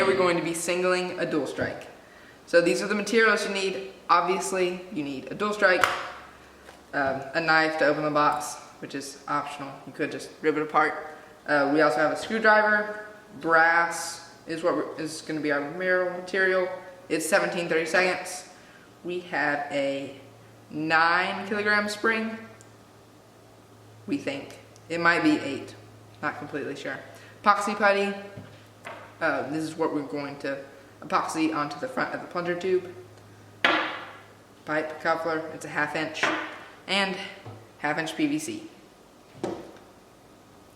today we're going to be singling a dual strike. So these are the materials you need. Obviously, you need a dual strike, a knife to open the box, which is optional. You could just rip it apart. We also have a screwdriver. Brass is what is going to be our material. It's 17/32. We have a 9 kilogram spring. We think it might be 8. Not completely sure. Epoxy putty. This is what we're going to epoxy onto the front of the plunger tube. Pipe coupler, it's a 1/2 inch, and 1/2 inch PVC.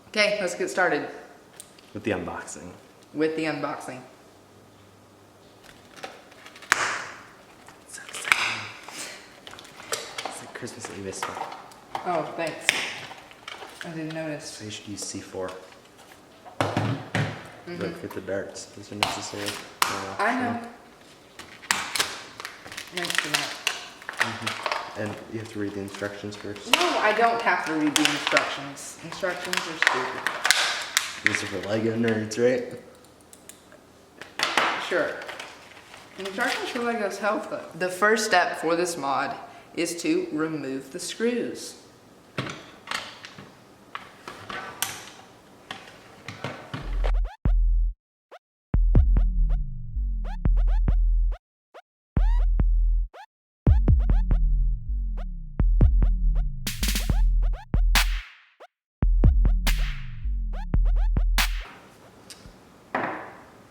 Okay, let's get started. With the unboxing. With the unboxing. So exciting. It's like Christmas Eve stuff. Oh, thanks. I didn't notice. So you should use C4. Look at the darts. Those are necessary. I know. Thanks for that. And you have to read the instructions first. No, I don't have to read the instructions. Instructions are stupid. These are for Lego nerds, right? Sure. Instructions for Legos help though. The first step for this mod is to remove the screws.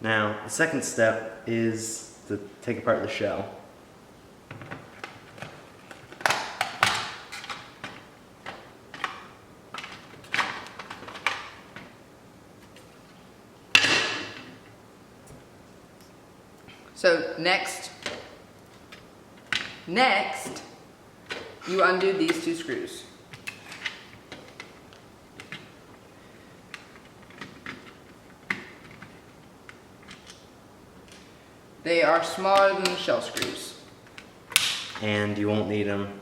Now, the second step is to take apart the shell. So next, you undo these 2 screws. They are smaller than the shell screws. And you won't need them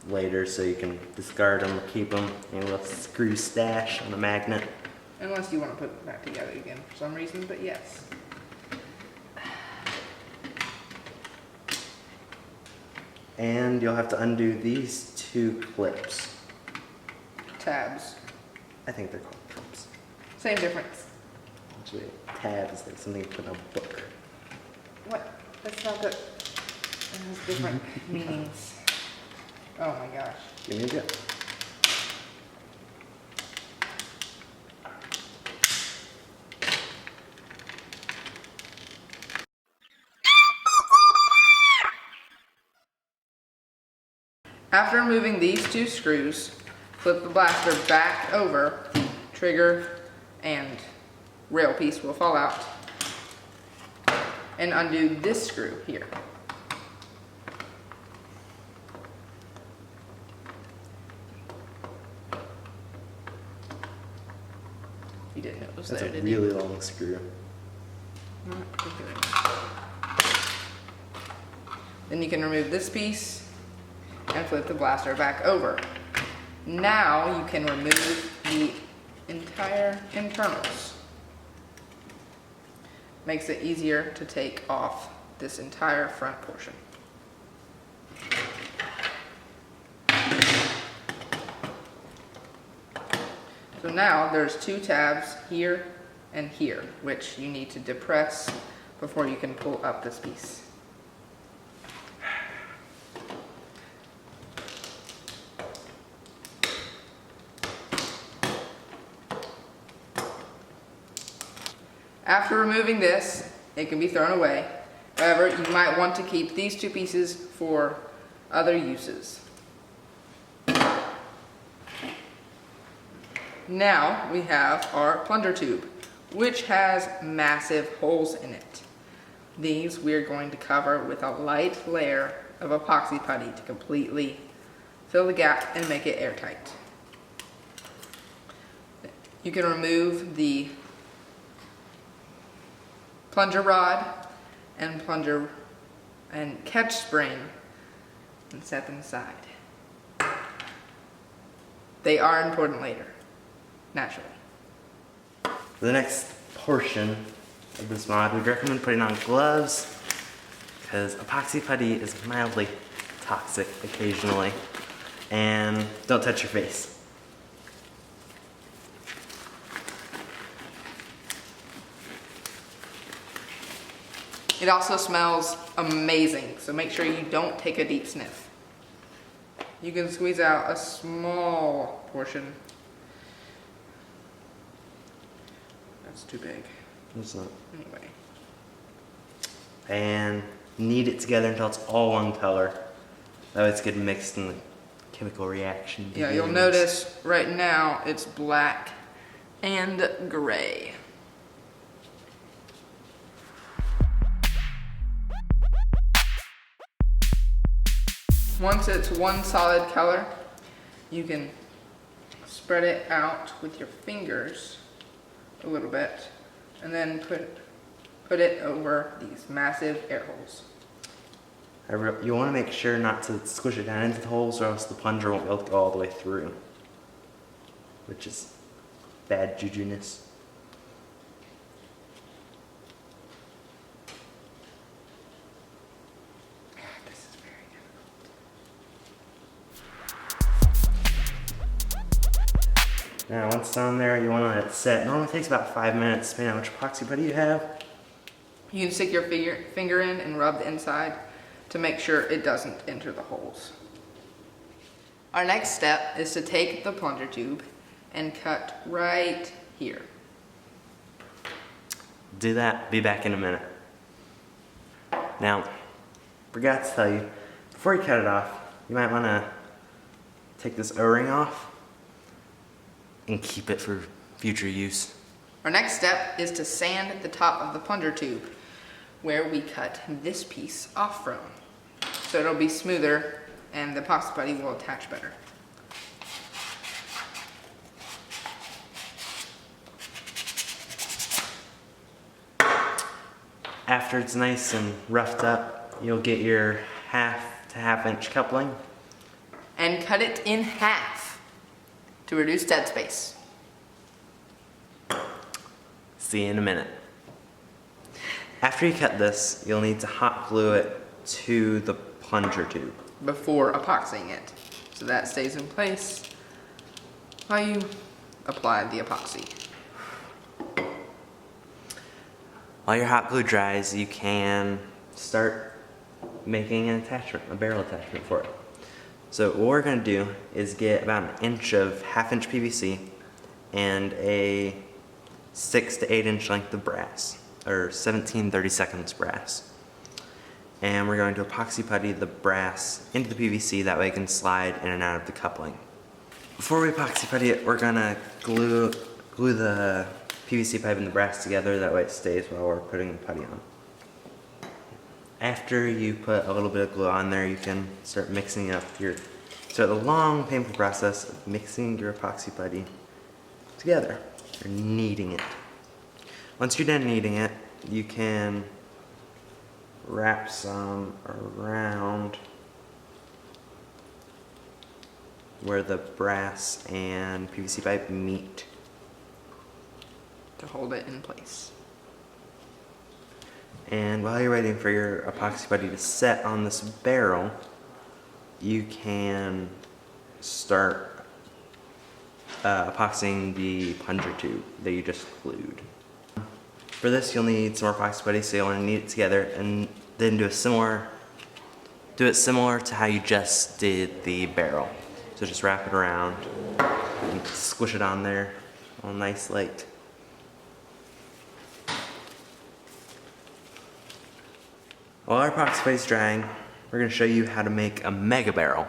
later, so you can discard them or keep them in a little screw stash on a magnet. Unless you want to put them back together again for some reason, but yes. And you'll have to undo these 2 clips. Tabs. I think they're called clips. Same difference. Actually, tab is like something you put in a book. What? That's not good. It has different meanings. Oh my gosh. Give me a go. After removing these 2 screws, flip the blaster back over, trigger and rail piece will fall out, and undo this screw here. You didn't notice That's that, a did you? really long screw. Not particularly. Then you can remove this piece and flip the blaster back over. Now you can remove the entire internals. Makes it easier to take off this entire front portion. So now there's 2 tabs here and here, which you need to depress before you can pull up this piece. After removing this, it can be thrown away. However, you might want to keep these 2 pieces for other uses. Now we have our plunger tube, which has massive holes in it. These we're going to cover with a light layer of epoxy putty to completely fill the gap and make it airtight. You can remove the plunger rod and plunger and catch spring and set them aside. They are important later, naturally. For the next portion, of this mod, we'd recommend putting on gloves because epoxy putty is mildly toxic occasionally. And don't touch your face. It also smells amazing, so make sure you don't take a deep sniff. You can squeeze out a small portion. That's too big. It's not. Anyway. And knead it together until it's all one color. That way it's getting mixed in the chemical reaction begins. Yeah, you'll notice right now it's black and gray. Once it's one solid color, you can spread it out with your fingers a little bit and then put it over these massive air holes. You want to make sure not to squish it down into the holes or else the plunger won't be able to go all the way through, which is bad juju-ness. This is very difficult. Now once it's on there, you want to let it set. It normally takes about 5 minutes depending on how much epoxy putty you have. You can stick your finger in and rub the inside to make sure it doesn't enter the holes. Our next step is to take the plunger tube and cut right here. Do that, be back in a minute. Now, forgot to tell you, before you cut it off, you might want to take this O-ring off and keep it for future use. Our next step is to sand the top of the plunger tube where we cut this piece off from. So it'll be smoother and the epoxy putty will attach better. After it's nice and roughed up, you'll get your 1/2 to 1/2 inch coupling. And cut it in half to reduce dead space. See you in a minute. After you cut this, you'll need to hot glue it to the plunger tube. Before epoxying it, so that stays in place while you apply the epoxy. While your hot glue dries, you can start making an attachment, a barrel attachment for it. So what we're going to do is get about 1 inch of 1/2 inch PVC and a 6 to 8 inch length of brass, or 17/32 brass. And we're going to epoxy putty the brass into the PVC, that way it can slide in and out of the coupling. Before we epoxy putty it, we're gonna glue the PVC pipe and the brass together, that way it stays while we're putting the putty on. After you put a little bit of glue on there, you can start mixing up start the long, painful process of mixing your epoxy putty together, or kneading it. Once you're done kneading it, you can wrap some around where the brass and PVC pipe meet To hold it in place. And while you're waiting for your epoxy putty to set on this barrel, you can start epoxying the plunger tube that you just glued. For this, you'll need some more epoxy putty, so you'll want to knead it together and then do it similar to how you just did the barrel. So just wrap it around and squish it on there all nice light. While our epoxy putty is drying, we're going to show you how to make a mega barrel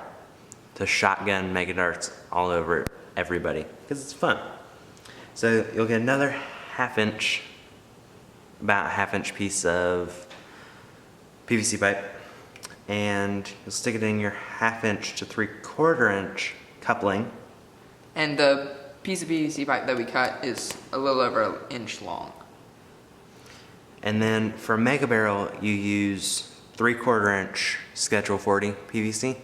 to shotgun mega darts all over everybody, because it's fun. So you'll get another 1/2 inch, about 1/2 inch piece of PVC pipe, and you'll stick it in your 1/2 inch to 3/4 inch coupling. And the piece of PVC pipe that we cut is a little over 1 inch long. And then for a mega barrel, you use 3/4 inch Schedule 40 PVC.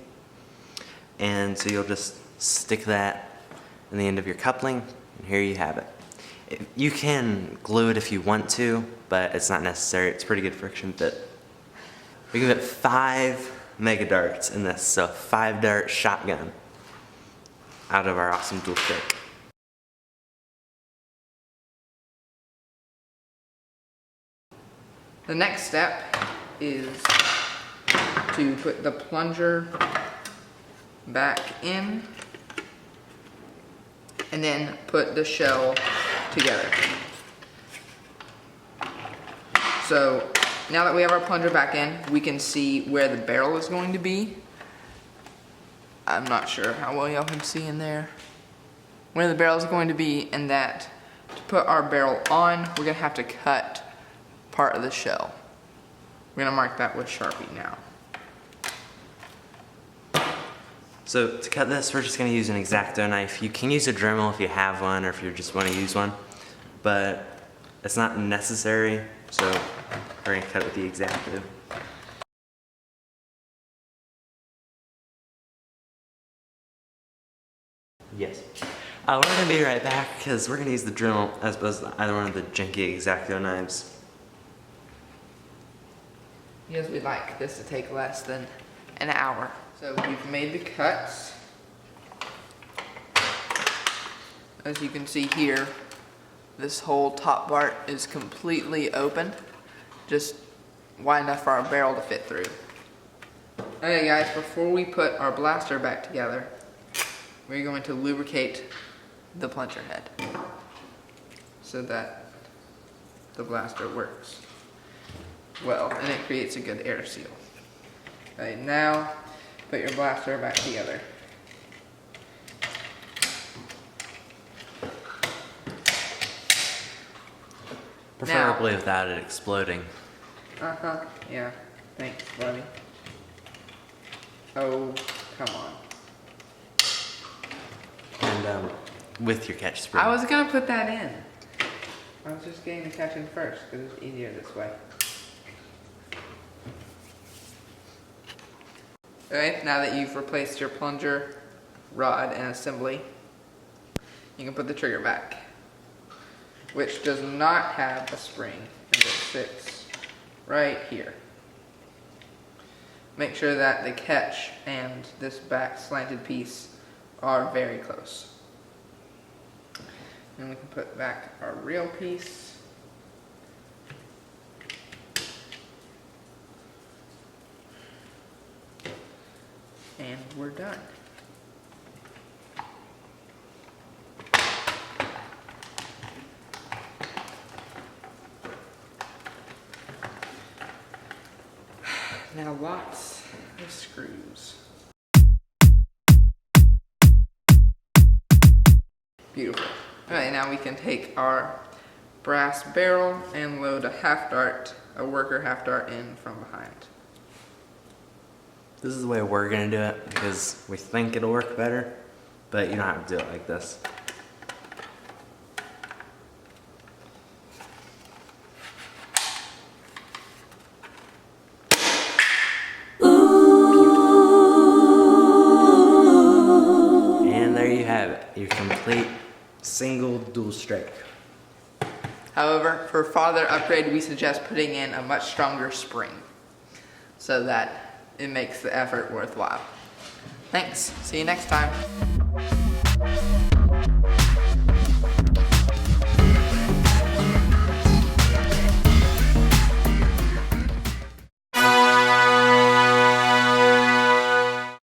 And so you'll just stick that in the end of your coupling, and here you have it. You can glue it if you want to, but it's not necessary. It's pretty good friction fit. We can fit 5 mega darts in this, so 5 dart shotgun out of our awesome Dual-Strike. The next step is to put the plunger back in and then put the shell together. So now that we have our plunger back in, we can see where the barrel is going to be. I'm not sure how well y'all can see in there. Where the barrel is going to be, and that to put our barrel on, we're gonna have to cut part of the shell. We're gonna mark that with Sharpie now. So to cut this, we're just gonna use an X-Acto knife. You can use a Dremel if you have one or if you just wanna use one, but it's not necessary, so we're gonna cut it with the X-Acto. Yes. We're gonna be right back because we're gonna use the Dremel as opposed to either one of the janky X-Acto knives. Because we'd like this to take less than an hour. So we've made the cuts. As you can see here, this whole top part is completely open, just wide enough for our barrel to fit through. Okay guys, before we put our blaster back together, we're going to lubricate the plunger head so that the blaster works well and it creates a good air seal. Okay, now put your blaster back together. Preferably without it exploding. Yeah. Thanks, buddy. Oh, come on. And with your catch spring. I was gonna put that in. I was just getting the catch in first because it's easier this way. Okay, now that you've replaced your plunger, rod, and assembly, you can put the trigger back, which does not have a spring, and it sits right here. Make sure that the catch and this back slanted piece are very close. And we can put back our real piece. And we're done. Now lots of screws. Beautiful. Alright, now we can take our brass barrel and load a half dart, a worker half dart in from behind. This is the way we're gonna do it because we think it'll work better, but you don't have to do it like this. And there you have it, your complete single Dual-Strike. However, for farther upgrade, we suggest putting in a much stronger spring so that it makes the effort worthwhile. Thanks. See you next time.